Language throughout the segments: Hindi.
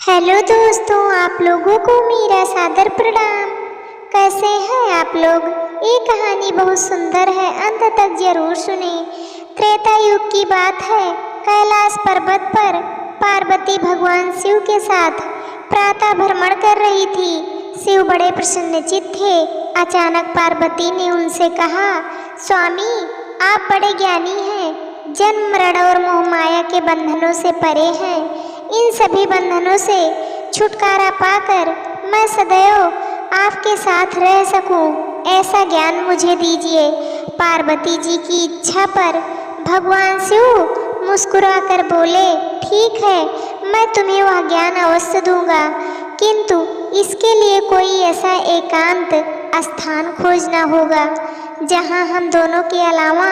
हेलो दोस्तों, आप लोगों को मेरा सादर प्रणाम। कैसे हैं आप लोग? ये कहानी बहुत सुंदर है, अंत तक जरूर सुने। त्रेता युग की बात है। कैलाश पर्वत पर पार्वती भगवान शिव के साथ प्रातः भ्रमण कर रही थी। शिव बड़े प्रसन्नचित्त थे। अचानक पार्वती ने उनसे कहा, स्वामी आप बड़े ज्ञानी हैं, जन्म मरण और मोह माया के बंधनों से परे हैं। इन सभी बंधनों से छुटकारा पाकर मैं सदैव आपके साथ रह सकूं, ऐसा ज्ञान मुझे दीजिए। पार्वती जी की इच्छा पर भगवान शिव मुस्कुराकर बोले, ठीक है, मैं तुम्हें वह ज्ञान अवश्य दूंगा, किंतु इसके लिए कोई ऐसा एकांत स्थान खोजना होगा जहां हम दोनों के अलावा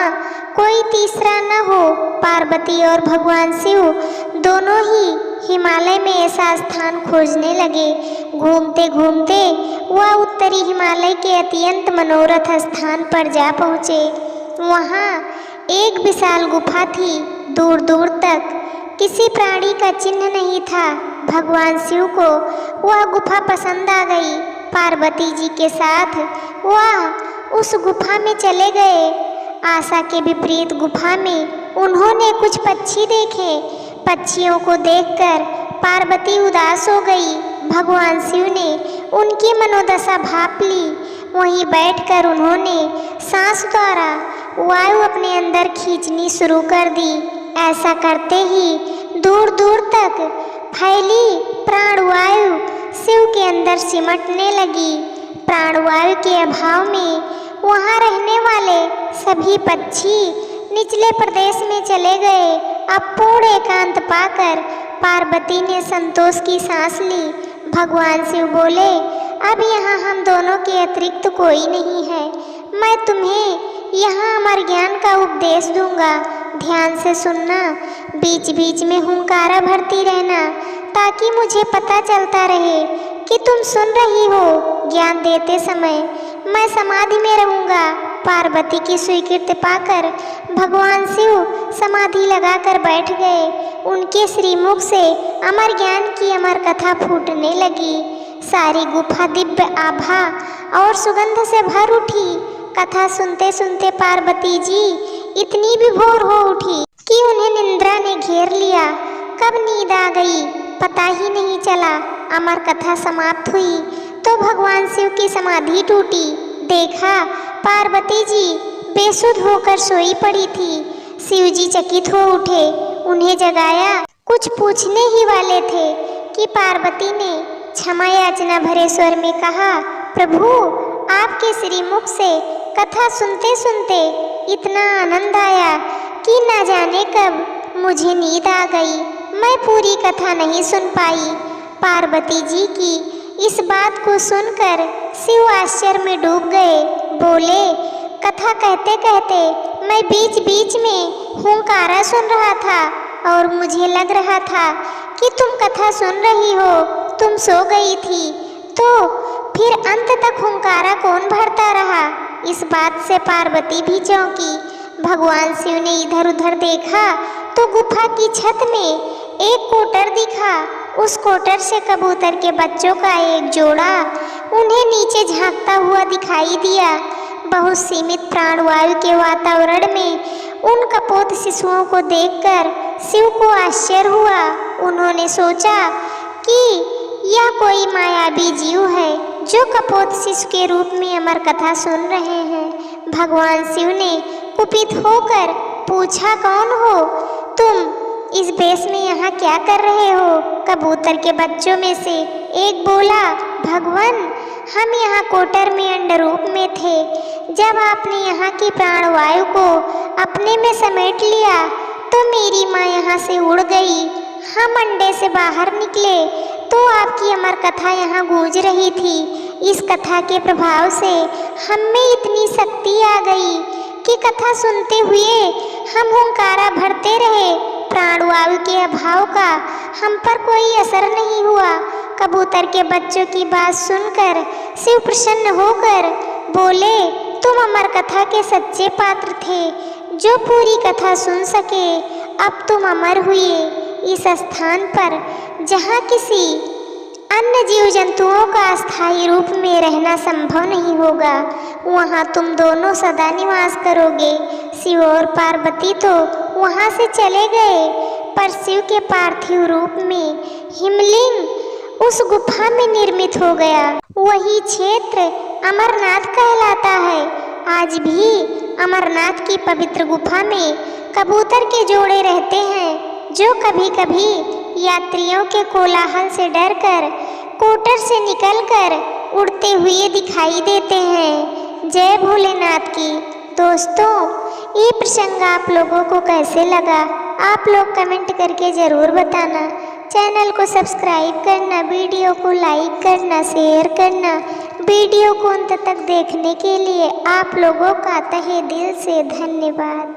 कोई तीसरा न हो। पार्वती और भगवान शिव दोनों ही हिमालय में ऐसा स्थान खोजने लगे। घूमते घूमते वह उत्तरी हिमालय के अत्यंत मनोरथ स्थान पर जा पहुँचे। वहाँ एक विशाल गुफा थी। दूर दूर तक किसी प्राणी का चिन्ह नहीं था। भगवान शिव को वह गुफा पसंद आ गई। पार्वती जी के साथ वह उस गुफा में चले गए। आशा के विपरीत गुफा में उन्होंने कुछ पक्षी देखे। पक्षियों को देखकर पार्वती उदास हो गई। भगवान शिव ने उनकी मनोदशा भांप ली। वहीं बैठकर उन्होंने सांस द्वारा वायु अपने अंदर खींचनी शुरू कर दी। ऐसा करते ही दूर दूर तक फैली प्राणवायु शिव के अंदर सिमटने लगी। प्राणवायु के अभाव में वहाँ रहने वाले सभी पक्षी निचले प्रदेश में चले गए। अब पूर्ण एकांत पाकर पार्वती ने संतोष की सांस ली। भगवान शिव बोले, अब यहाँ हम दोनों के अतिरिक्त कोई नहीं है। मैं तुम्हें यहाँ अमर ज्ञान का उपदेश दूंगा, ध्यान से सुनना। बीच बीच में हुंकारा भरती रहना, ताकि मुझे पता चलता रहे कि तुम सुन रही हो। ज्ञान देते समय मैं समाधि में रहूंगा। पार्वती की स्वीकृति पाकर भगवान शिव समाधि लगाकर बैठ गए। उनके श्रीमुख से अमर ज्ञान की अमर कथा फूटने लगी। सारी गुफा दिव्य आभा और सुगंध से भर उठी। कथा सुनते सुनते पार्वती जी इतनी विभोर हो उठी कि उन्हें निद्रा ने घेर लिया। कब नींद आ गई पता ही नहीं चला। अमर कथा समाप्त हुई तो भगवान शिव की समाधि टूटी। देखा पार्वती जी बेसुध होकर सोई पड़ी थी। शिव जी चकित हो उठे, उन्हें जगाया। कुछ पूछने ही वाले थे कि पार्वती ने क्षमा याचना भरे स्वर में कहा, प्रभु आपके श्रीमुख से कथा सुनते सुनते इतना आनंद आया कि न जाने कब मुझे नींद आ गई। मैं पूरी कथा नहीं सुन पाई। पार्वती जी की इस बात को सुनकर शिव आश्चर्य में डूब गए। बोले, कथा कहते कहते मैं बीच बीच में हुंकारा सुन रहा था और मुझे लग रहा था कि तुम कथा सुन रही हो। तुम सो गई थी तो फिर अंत तक हुंकारा कौन भरता रहा? इस बात से पार्वती भी चौंकी। भगवान शिव ने इधर उधर देखा तो गुफा की छत में एक कोटर दिखा। उस कोटर से कबूतर के बच्चों का एक जोड़ा उन्हें नीचे झांकता हुआ दिखाई दिया। बहुत सीमित प्राणवायु के वातावरण में उन कपोत शिशुओं को देखकर शिव को आश्चर्य हुआ। उन्होंने सोचा कि यह कोई मायावी जीव है जो कपोत शिशु के रूप में अमर कथा सुन रहे हैं। भगवान शिव ने कुपित होकर पूछा, कौन हो तुम? इस बेश में यहाँ क्या कर रहे हो? कबूतर के बच्चों में से एक बोला, भगवान हम यहाँ कोटर में अंड रूप में थे। जब आपने यहाँ की प्राणवायु को अपने में समेट लिया तो मेरी माँ यहाँ से उड़ गई। हम अंडे से बाहर निकले तो आपकी अमर कथा यहाँ गूंज रही थी। इस कथा के प्रभाव से हम में इतनी शक्ति आ गई कि कथा सुनते हुए हम हुंकारा भरते रहे। प्राणवायु के अभाव का हम पर कोई असर नहीं हुआ। कबूतर के बच्चों की बात सुनकर शिव प्रसन्न होकर बोले, तुम अमर कथा के सच्चे पात्र थे जो पूरी कथा सुन सके। अब तुम अमर हुए। इस स्थान पर जहाँ किसी अन्य जीव जंतुओं का अस्थायी रूप में रहना संभव नहीं होगा, वहाँ तुम दोनों सदा निवास करोगे। शिव और पार्वती तो वहाँ से चले गए, पर शिव के पार्थिव रूप में हिमलिंग उस गुफा में निर्मित हो गया। वही क्षेत्र अमरनाथ कहलाता है। आज भी अमरनाथ की पवित्र गुफा में कबूतर के जोड़े रहते हैं, जो कभी कभी यात्रियों के कोलाहल से डरकर कोटर से निकलकर उड़ते हुए दिखाई देते हैं। जय भोलेनाथ की। दोस्तों, ये प्रसंग आप लोगों को कैसे लगा, आप लोग कमेंट करके ज़रूर बताना। चैनल को सब्सक्राइब करना, वीडियो को लाइक करना, शेयर करना। वीडियो को अंत तक देखने के लिए आप लोगों का तहे दिल से धन्यवाद।